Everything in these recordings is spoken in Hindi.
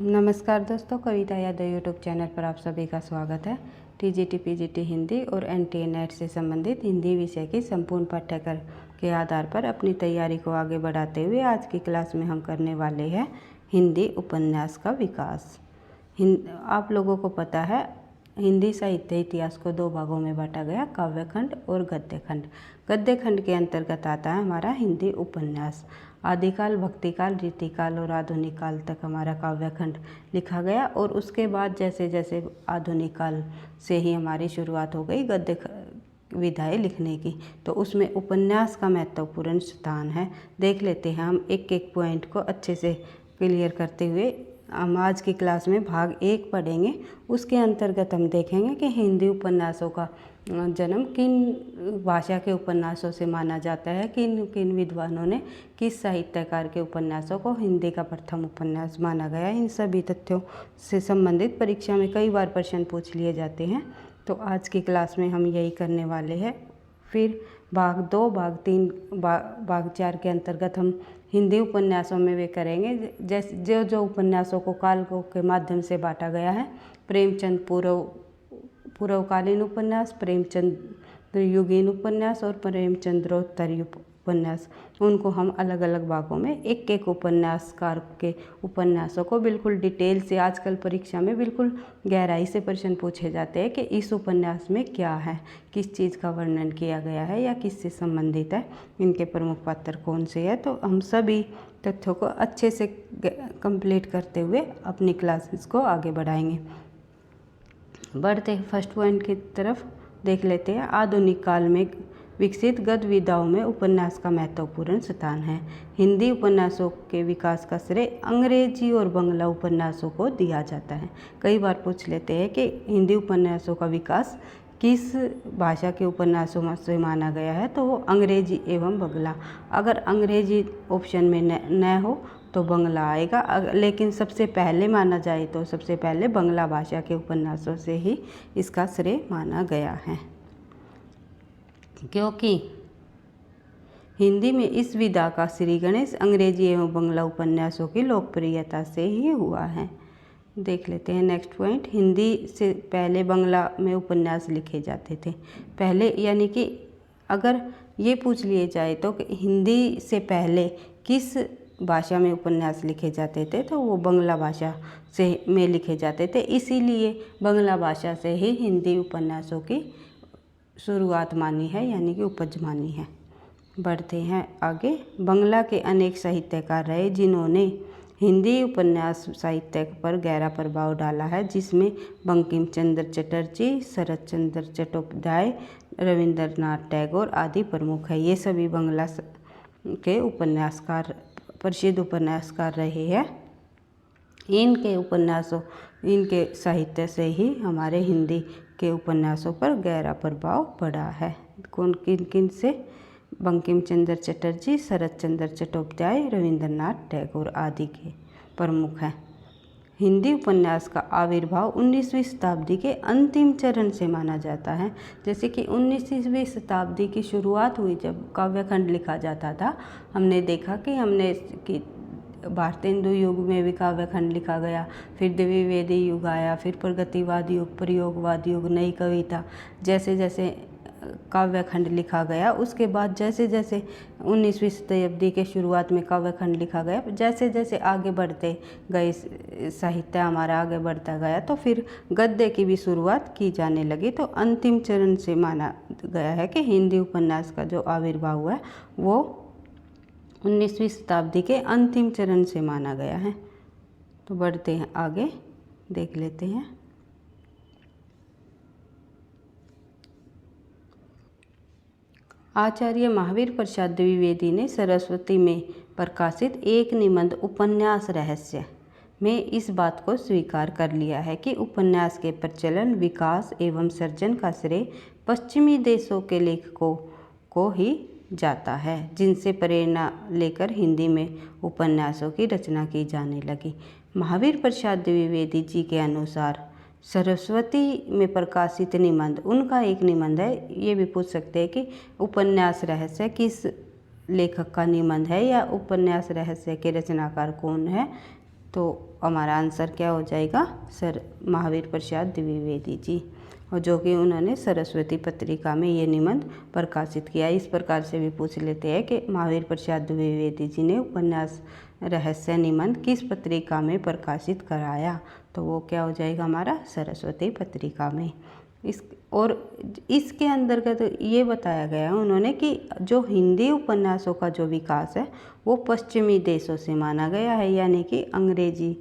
नमस्कार दोस्तों, कविता यादव यूट्यूब चैनल पर आप सभी का स्वागत है। टीजीटी पीजीटी हिंदी और एनटीए नेट से संबंधित हिंदी विषय की संपूर्ण पाठ्यक्रम के आधार पर अपनी तैयारी को आगे बढ़ाते हुए आज की क्लास में हम करने वाले हैं हिंदी उपन्यास का विकास। आप लोगों को पता है हिंदी साहित्य इतिहास को दो भागों में बांटा गया, काव्य खंड और गद्य खंड। गद्य खंड के अंतर्गत आता है हमारा हिंदी उपन्यास। आदिकाल, भक्तिकाल, रीतिकाल और आधुनिक काल तक हमारा काव्य खंड लिखा गया और उसके बाद जैसे जैसे आधुनिक काल से ही हमारी शुरुआत हो गई गद्य विधाएं लिखने की, तो उसमें उपन्यास का महत्वपूर्ण स्थान है। देख लेते हैं हम एक एक पॉइंट को अच्छे से क्लियर करते हुए। हम आज की क्लास में भाग 1 पढ़ेंगे। उसके अंतर्गत हम देखेंगे कि हिंदी उपन्यासों का जन्म किन भाषा के उपन्यासों से माना जाता है, किन किन विद्वानों ने किस साहित्यकार के उपन्यासों को हिंदी का प्रथम उपन्यास माना गया। इन सभी तथ्यों से संबंधित परीक्षा में कई बार प्रश्न पूछ लिए जाते हैं, तो आज की क्लास में हम यही करने वाले हैं। फिर भाग 2, भाग 3, भाग 4 के अंतर्गत हम हिंदी उपन्यासों में वे करेंगे जैसे जो उपन्यासों को काल के माध्यम से बांटा गया है। प्रेमचंद पूर्वकालीन उपन्यास, प्रेमचंद युगीन उपन्यास और प्रेमचंद्रोत्तर उपन्यास, उनको हम अलग अलग भागों में एक एक उपन्यासकार के उपन्यासों को बिल्कुल डिटेल से, आजकल परीक्षा में बिल्कुल गहराई से प्रश्न पूछे जाते हैं कि इस उपन्यास में क्या है, किस चीज़ का वर्णन किया गया है या किससे संबंधित है, इनके प्रमुख पात्र कौन से हैं। तो हम सभी तथ्यों को अच्छे से कंप्लीट करते हुए अपनी क्लासेस को आगे बढ़ाएंगे। बढ़ते फर्स्ट पॉइंट की तरफ देख लेते हैं। आधुनिक काल में विकसित गद्य विधाओं में उपन्यास का महत्वपूर्ण स्थान है। हिंदी उपन्यासों के विकास का श्रेय अंग्रेजी और बंगला उपन्यासों को दिया जाता है। कई बार पूछ लेते हैं कि हिंदी उपन्यासों का विकास किस भाषा के उपन्यासों से माना गया है, तो वो अंग्रेजी एवं बंगला। अगर अंग्रेजी ऑप्शन में न हो तो बंगला आएगा, लेकिन सबसे पहले माना जाए तो सबसे पहले बंगला भाषा के उपन्यासों से ही इसका श्रेय माना गया है, क्योंकि हिंदी में इस विधा का श्री गणेश अंग्रेजी एवं बंगला उपन्यासों की लोकप्रियता से ही हुआ है। देख लेते हैं नेक्स्ट पॉइंट। हिंदी से पहले बंगला में उपन्यास लिखे जाते थे पहले, यानी कि अगर ये पूछ लिए जाए तो कि हिंदी से पहले किस भाषा में उपन्यास लिखे जाते थे, तो वो बंगला भाषा से में लिखे जाते थे। इसीलिए बंगला भाषा से ही हिंदी उपन्यासों की शुरुआत मानी है, यानी कि उपज मानी है। बढ़ते हैं आगे। बंगला के अनेक साहित्यकार रहे जिन्होंने हिंदी उपन्यास साहित्य पर गहरा प्रभाव डाला है, जिसमें बंकिम चंद्र चटर्जी, शरत चंद्र चट्टोपाध्याय, रविंद्रनाथ टैगोर आदि प्रमुख है। ये सभी बंगला के उपन्यासकार, प्रसिद्ध उपन्यासकार रहे हैं। इनके साहित्य से ही हमारे हिंदी के उपन्यासों पर गहरा प्रभाव पड़ा है। किन किन से? बंकिम चंद्र चटर्जी, शरत चंद्र चट्टोपाध्याय, रविंद्रनाथ टैगोर आदि के प्रमुख हैं। हिंदी उपन्यास का आविर्भाव 19वीं शताब्दी के अंतिम चरण से माना जाता है। जैसे कि 19वीं शताब्दी की शुरुआत हुई जब काव्य खंड लिखा जाता था, हमने देखा कि भारतेंदु युग में भी काव्य खंड लिखा गया, फिर द्विवेदी युग आया, फिर प्रगतिवाद युग, प्रयोगवाद युग, नई कविता, जैसे जैसे काव्य खंड लिखा गया। उसके बाद जैसे जैसे 19वीं शताब्दी के शुरुआत में काव्य खंड लिखा गया, जैसे जैसे आगे बढ़ते गए साहित्य हमारा आगे बढ़ता गया, तो फिर गद्य की भी शुरुआत की जाने लगी। तो अंतिम चरण से माना गया है कि हिंदी उपन्यास का जो आविर्भाव हुआ है वो 19वीं शताब्दी के अंतिम चरण से माना गया है। तो बढ़ते हैं आगे, देख लेते हैं। आचार्य महावीर प्रसाद द्विवेदी ने सरस्वती में प्रकाशित एक निबंध उपन्यास रहस्य में इस बात को स्वीकार कर लिया है कि उपन्यास के प्रचलन, विकास एवं सर्जन का श्रेय पश्चिमी देशों के लेखकों को ही जाता है, जिनसे प्रेरणा लेकर हिंदी में उपन्यासों की रचना की जाने लगी। महावीर प्रसाद द्विवेदी जी के अनुसार सरस्वती में प्रकाशित निबंध उनका एक निबंध है। ये भी पूछ सकते हैं कि उपन्यास रहस्य किस लेखक का निबंध है या उपन्यास रहस्य के रचनाकार कौन है, तो हमारा आंसर क्या हो जाएगा, सर महावीर प्रसाद द्विवेदी जी, और जो कि उन्होंने सरस्वती पत्रिका में ये निबंध प्रकाशित किया। इस प्रकार से भी पूछ लेते हैं कि महावीर प्रसाद द्विवेदी जी ने उपन्यास रहस्य निबंध किस पत्रिका में प्रकाशित कराया, तो वो क्या हो जाएगा हमारा सरस्वती पत्रिका में। इसके अंतर्गत ये बताया गया है उन्होंने कि जो हिंदी उपन्यासों का जो विकास है वो पश्चिमी देशों से माना गया है, यानी कि अंग्रेजी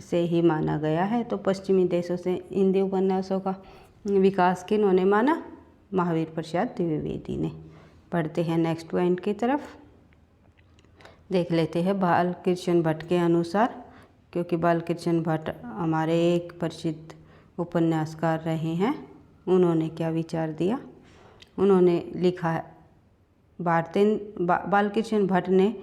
से ही माना गया है। तो पश्चिमी देशों से हिंदी उपन्यासों का विकास किन्होंने माना, महावीर प्रसाद द्विवेदी ने। पढ़ते हैं नेक्स्ट पॉइंट की तरफ, देख लेते हैं बालकृष्ण भट्ट के अनुसार, क्योंकि बालकृष्ण भट्ट हमारे एक प्रसिद्ध उपन्यासकार रहे हैं, उन्होंने क्या विचार दिया। उन्होंने लिखा है बालकृष्ण भट्ट ने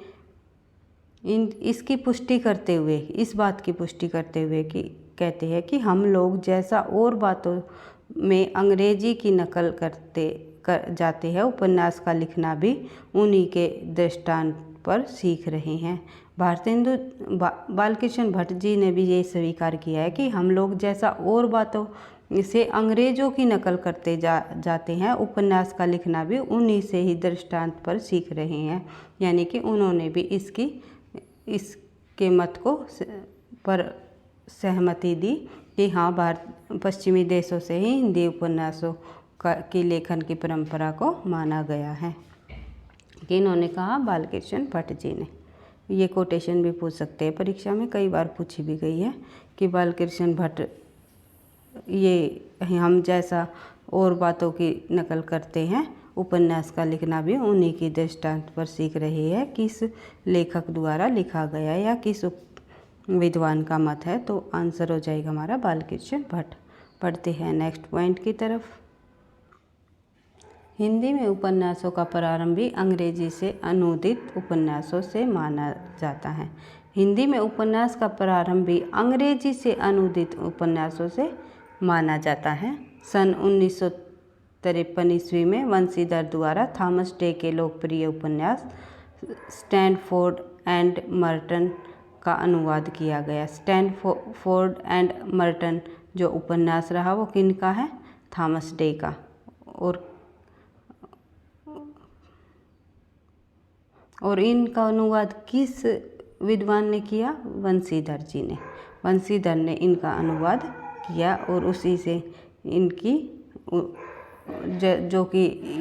इसकी पुष्टि करते हुए, इस बात की पुष्टि करते हुए कि कहते हैं कि हम लोग जैसा और बातों में अंग्रेजी की नकल कर जाते हैं, उपन्यास का लिखना भी उन्हीं के दृष्टांत पर सीख रहे हैं। बालकृष्ण भट्ट जी ने भी ये स्वीकार किया है कि हम लोग जैसा और बातों से अंग्रेज़ों की नकल करते जाते हैं, उपन्यास का लिखना भी उन्हीं से ही दृष्टांत पर सीख रहे हैं। यानी कि उन्होंने भी इसके मत को पर सहमति दी कि हाँ, पश्चिमी देशों से ही हिंदी उपन्यासों की लेखन की परंपरा को माना गया है। कि इन्होंने कहा, बालकृष्ण भट्ट जी ने। ये कोटेशन भी पूछ सकते हैं, परीक्षा में कई बार पूछी भी गई है कि बालकृष्ण भट्ट ये हम जैसा और बातों की नकल करते हैं, उपन्यास का लिखना भी उन्हीं की दृष्टांत पर सीख रही है। किस लेखक द्वारा लिखा गया या किस विद्वान का मत है, तो आंसर हो जाएगा हमारा बालकृष्ण भट्ट। पढ़ते हैं नेक्स्ट पॉइंट की तरफ। हिंदी में उपन्यासों का प्रारंभ भी अंग्रेजी से अनुदित उपन्यासों से माना जाता है। हिंदी में उपन्यास का प्रारंभ भी अंग्रेजी से अनुदित उपन्यासों से माना जाता है। सन 1953 ईस्वी में वंशीधर द्वारा थॉमस डे के लोकप्रिय उपन्यास स्टैनफोर्ड एंड मर्टन का अनुवाद किया गया। स्टैनफोर्ड एंड मर्टन जो उपन्यास रहा वो किनका है, थॉमस डे का। और इनका अनुवाद किस विद्वान ने किया, वंशीधर जी ने। वंशीधर ने इनका अनुवाद किया और उसी से इनकी जो कि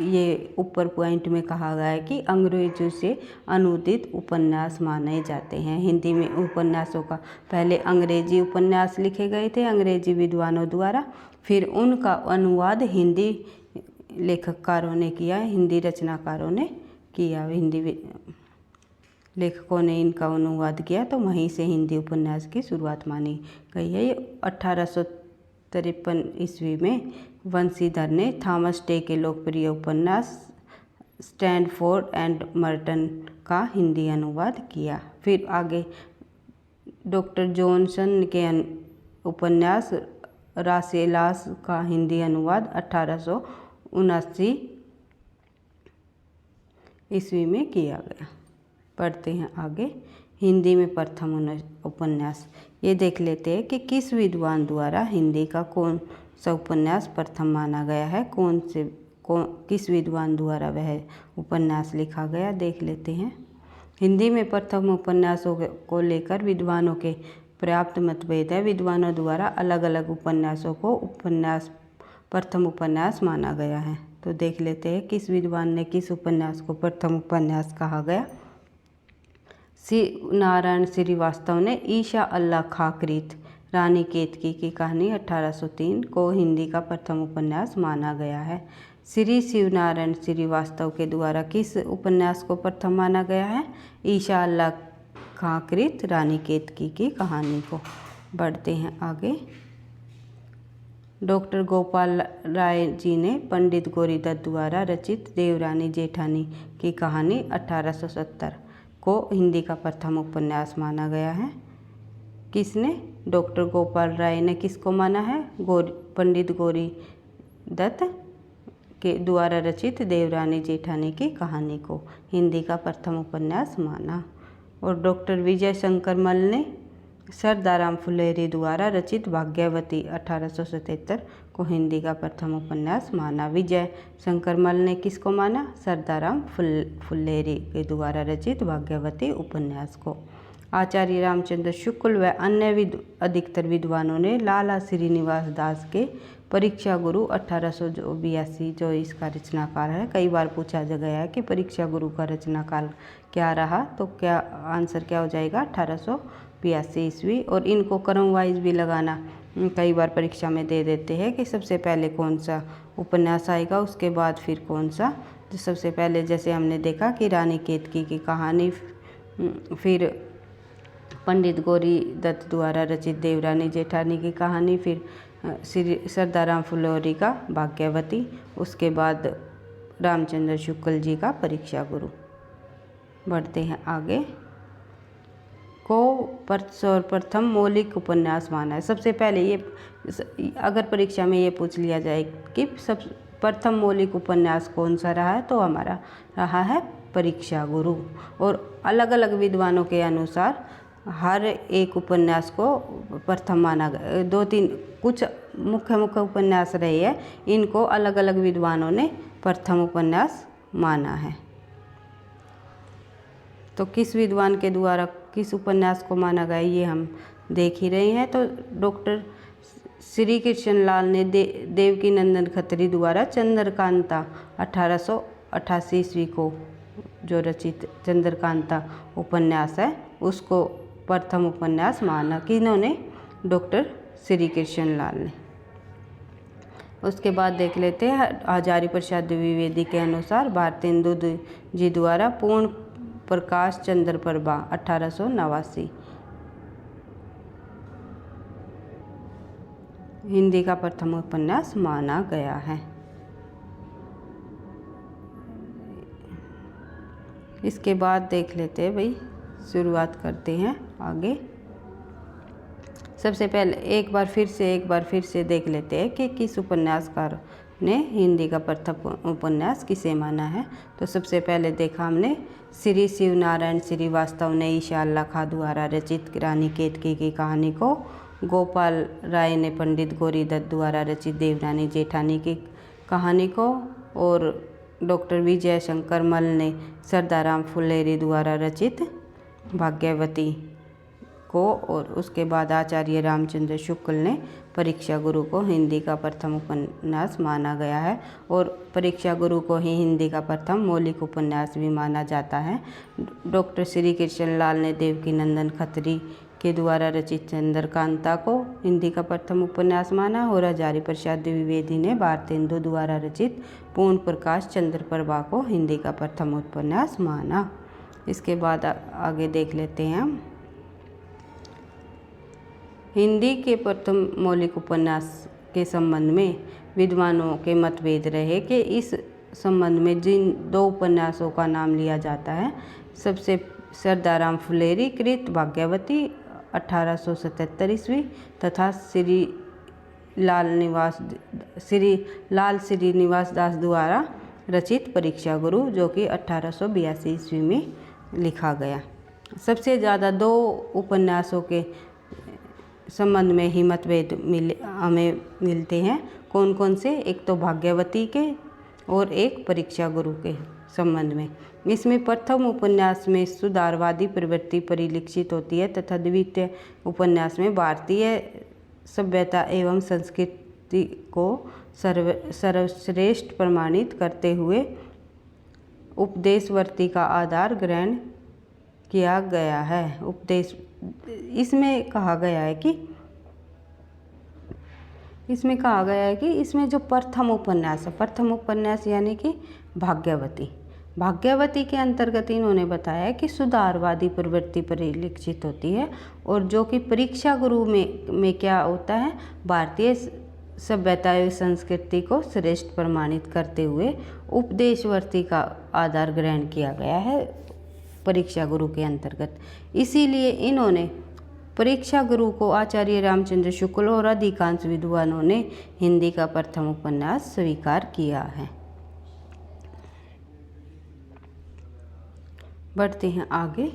ये ऊपर पॉइंट में कहा गया है कि अंग्रेजों से अनुदित उपन्यास माने जाते हैं। हिंदी में उपन्यासों का पहले अंग्रेजी उपन्यास लिखे गए थे अंग्रेजी विद्वानों द्वारा, फिर उनका अनुवाद हिंदी लेखककारों ने किया, हिंदी रचनाकारों ने किया, हिंदी लेखकों ने इनका अनुवाद किया, तो वहीं से हिंदी उपन्यास की शुरुआत मानी गई है। 1853 ईस्वी में वंशीधर ने थॉमस डे के लोकप्रिय उपन्यास स्टैनफोर्ड एंड मर्टन का हिंदी अनुवाद किया। फिर आगे डॉक्टर जॉनसन के उपन्यास रासेलास का हिंदी अनुवाद 1879 ईस्वी में किया गया। पढ़ते हैं आगे, हिंदी में प्रथम उपन्यास। ये देख लेते हैं कि किस विद्वान द्वारा हिंदी का कौन सा उपन्यास प्रथम माना गया है, किस विद्वान द्वारा वह उपन्यास लिखा गया, देख लेते हैं। हिंदी में प्रथम उपन्यासों को लेकर विद्वानों के पर्याप्त मतभेद है। विद्वानों द्वारा अलग अलग उपन्यासों को प्रथम उपन्यास माना गया है। तो देख लेते हैं किस विद्वान ने किस उपन्यास को प्रथम उपन्यास कहा गया। नारायण श्रीवास्तव ने ईशा अल्लाह खाकृत रानी केतकी की कहानी 1803 को हिंदी का प्रथम उपन्यास माना गया है। श्री शिवनारायण श्रीवास्तव के द्वारा किस उपन्यास को प्रथम माना गया है, ईशा अल्लाह खाकृत रानी केतकी की कहानी को। बढ़ते हैं आगे। डॉक्टर गोपाल राय जी ने पंडित गौरीदत्त द्वारा रचित देवरानी जेठानी की कहानी 1870 को हिंदी का प्रथम उपन्यास माना गया है। किसने, डॉक्टर गोपाल राय ने किसको माना है, पंडित गौरीदत्त के द्वारा रचित देवरानी जेठानी की कहानी को हिंदी का प्रथम उपन्यास माना। और डॉक्टर विजय शंकर मल ने सरदाराम फुलेरी द्वारा रचित भाग्यवती 1877 को हिंदी का प्रथम उपन्यास माना। विजय शंकर मल ने किसको माना? सरदाराम फुलेरी के द्वारा रचित भाग्यवती उपन्यास को। आचार्य रामचंद्र शुक्ल व अन्य अधिकतर विद्वानों ने लाला श्रीनिवास दास के परीक्षा गुरु 1882 जो इसका रचनाकाल है। कई बार पूछा गया है कि परीक्षा गुरु का रचनाकाल क्या रहा, तो क्या आंसर क्या हो जाएगा? 1882 ईस्वी। और इनको क्रम वाइज भी लगाना कई बार परीक्षा में दे देते हैं कि सबसे पहले कौन सा उपन्यास आएगा, उसके बाद फिर कौन सा। तो सबसे पहले जैसे हमने देखा कि रानी केतकी की कहानी, फिर पंडित गौरी दत्त द्वारा रचित देवरानी जेठानी की कहानी, फिर श्री सरदाराम फुलेरी का भाग्यवती, उसके बाद रामचंद्र शुक्ल जी का परीक्षा गुरु। बढ़ते हैं आगे। को सर्वप्रथम मौलिक उपन्यास माना है। सबसे पहले ये अगर परीक्षा में ये पूछ लिया जाए कि सब प्रथम मौलिक उपन्यास कौन सा रहा है, तो हमारा रहा है परीक्षा गुरु। और अलग अलग विद्वानों के अनुसार हर एक उपन्यास को प्रथम माना गया। 2-3 कुछ मुख्य उपन्यास रहे हैं, इनको अलग अलग विद्वानों ने प्रथम उपन्यास माना है। तो किस विद्वान के द्वारा किस उपन्यास को माना गया ये हम देख ही रहे हैं। तो डॉक्टर श्री कृष्ण लाल ने देवकी नंदन खत्री द्वारा चंद्रकांता 1888 ईस्वी को जो रचित चंद्रकांता उपन्यास है उसको प्रथम उपन्यास माना। किन्होंने? डॉक्टर श्री कृष्ण लाल ने। उसके बाद देख लेते हैं हजारी प्रसाद द्विवेदी के अनुसार भारतेंदु जी द्वारा पूर्ण प्रकाश चंद्र प्रभा 1889 हिंदी का प्रथम उपन्यास माना गया है। इसके बाद देख लेते हैं भाई, शुरुआत करते हैं आगे। सबसे पहले एक बार फिर से देख लेते हैं कि किस उपन्यासकार ने हिंदी का प्रथम उपन्यास किसे माना है। तो सबसे पहले देखा हमने श्री शिवनारायण श्रीवास्तव ने ईशा खां द्वारा रचित रानी केतकी की कहानी को, गोपाल राय ने पंडित गौरी दत्त द्वारा रचित देवरानी जेठानी की कहानी को, और डॉक्टर विजय शंकर मल ने सरदाराम फुलेरी द्वारा रचित भाग्यवती को, और उसके बाद आचार्य रामचंद्र शुक्ल ने परीक्षा गुरु को हिंदी का प्रथम उपन्यास माना गया है। और परीक्षा गुरु को ही हिंदी का प्रथम मौलिक उपन्यास भी माना जाता है। डॉक्टर श्री कृष्ण लाल ने देवकी नंदन खत्री के द्वारा रचित चंद्रकांता को हिंदी का प्रथम उपन्यास माना, और हजारी प्रसाद द्विवेदी ने भारतेंदु द्वारा रचित पूर्ण प्रकाश चंद्र प्रभा को हिंदी का प्रथम उपन्यास माना। इसके बाद आगे देख लेते हैं हम। हिंदी के प्रथम मौलिक उपन्यास के संबंध में विद्वानों के मतभेद रहे कि इस संबंध में जिन 2 उपन्यासों का नाम लिया जाता है, सबसे सरदाराम फुलेरी कृत भाग्यवती 1877 ईस्वी तथा श्री लाल श्रीनिवास दास द्वारा रचित परीक्षा गुरु जो कि 1882 ईस्वी में लिखा गया। सबसे ज़्यादा 2 उपन्यासों के संबंध में ही मतभेद हमें मिलते हैं। कौन कौन से? एक तो भाग्यवती के और एक परीक्षा गुरु के संबंध में। इसमें प्रथम उपन्यास में सुधारवादी प्रवृत्ति परिलक्षित होती है तथा द्वितीय उपन्यास में भारतीय सभ्यता एवं संस्कृति को सर्वश्रेष्ठ प्रमाणित करते हुए उपदेशवर्ती का आधार ग्रहण किया गया है। इसमें कहा गया है कि इसमें जो प्रथम उपन्यास यानी कि भाग्यवती के अंतर्गत इन्होंने बताया कि सुधारवादी प्रवृत्ति परिलक्षित होती है, और जो कि परीक्षा गुरु में क्या होता है, भारतीय सभ्यता एवं संस्कृति को श्रेष्ठ प्रमाणित करते हुए उपदेशवर्ती का आधार ग्रहण किया गया है परीक्षा गुरु के अंतर्गत। इसीलिए इन्होंने परीक्षा गुरु को आचार्य रामचंद्र शुक्ल और अधिकांश विद्वानों ने हिंदी का प्रथम उपन्यास स्वीकार किया है। बढ़ते हैं आगे।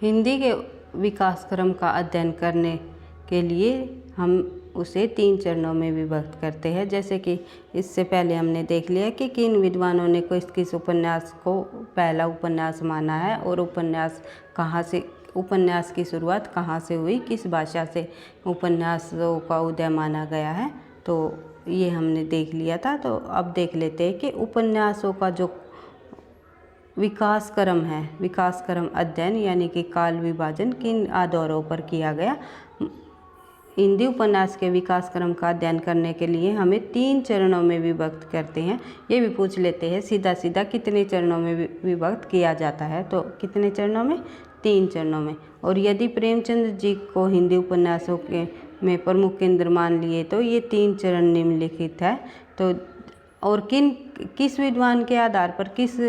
हिंदी के विकास क्रम का अध्ययन करने के लिए हम उसे 3 चरणों में विभक्त करते हैं। जैसे कि इससे पहले हमने देख लिया कि किन विद्वानों ने किस उपन्यास को पहला उपन्यास माना है और उपन्यास की शुरुआत कहाँ से हुई, किस भाषा से उपन्यासों का उदय माना गया है, तो ये हमने देख लिया था। तो अब देख लेते हैं कि उपन्यासों का जो विकास क्रम है, विकास क्रम अध्ययन यानी कि काल विभाजन किन आधारों पर किया गया। हिंदी उपन्यास के विकास क्रम का अध्ययन करने के लिए हमें 3 चरणों में विभक्त करते हैं। ये भी पूछ लेते हैं सीधा सीधा कितने चरणों में विभक्त किया जाता है, तो कितने चरणों में, 3 चरणों में। और यदि प्रेमचंद जी को हिंदी उपन्यासों के में प्रमुख केंद्र मान लिए तो ये 3 चरण निम्नलिखित है। तो और किस विद्वान के आधार पर, किस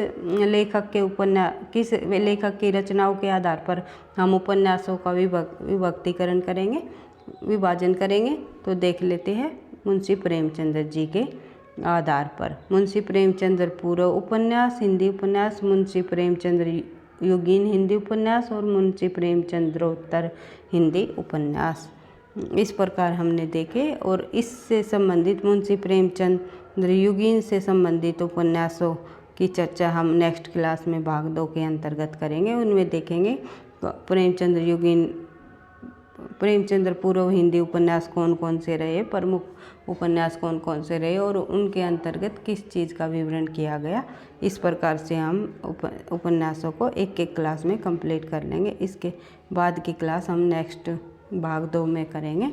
लेखक की रचनाओं के आधार पर हम उपन्यासों का विभक्तीकरण करेंगे, विभाजन करेंगे, तो देख लेते हैं मुंशी प्रेमचंद्र जी के आधार पर। मुंशी प्रेमचंद्र पूर्व उपन्यास हिंदी उपन्यास, मुंशी प्रेमचंद्र युगीन हिंदी उपन्यास और मुंशी प्रेमचंद्रोत्तर हिंदी उपन्यास, इस प्रकार हमने देखे। और इससे संबंधित मुंशी प्रेमचंद्र युगीन से संबंधित उपन्यासों की चर्चा हम नेक्स्ट क्लास में भाग 2 के अंतर्गत करेंगे। उनमें देखेंगे प्रेमचंद्र पूर्व हिंदी उपन्यास कौन कौन से रहे, प्रमुख उपन्यास कौन कौन से रहे और उनके अंतर्गत किस चीज़ का विवरण किया गया। इस प्रकार से हम उपन्यासों को एक एक क्लास में कंप्लीट कर लेंगे। इसके बाद की क्लास हम नेक्स्ट भाग 2 में करेंगे।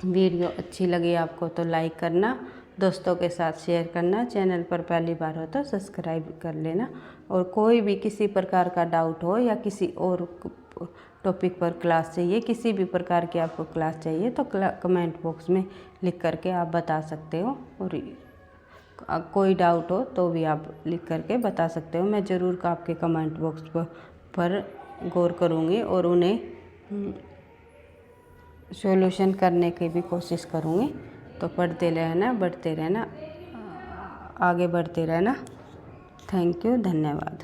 वीडियो अच्छी लगी आपको तो लाइक करना, दोस्तों के साथ शेयर करना, चैनल पर पहली बार हो तो सब्सक्राइब कर लेना। और कोई भी किसी प्रकार का डाउट हो या किसी और टॉपिक पर क्लास चाहिए, किसी भी प्रकार की आपको क्लास चाहिए तो कमेंट बॉक्स में लिख करके आप बता सकते हो। और कोई डाउट हो तो भी आप लिख करके बता सकते हो। मैं ज़रूर आपके कमेंट बॉक्स पर गौर करूँगी और उन्हें सॉल्यूशन करने की भी कोशिश करूँगी। तो पढ़ते रहना, बढ़ते रहना, आगे बढ़ते रहना। थैंक यू, धन्यवाद।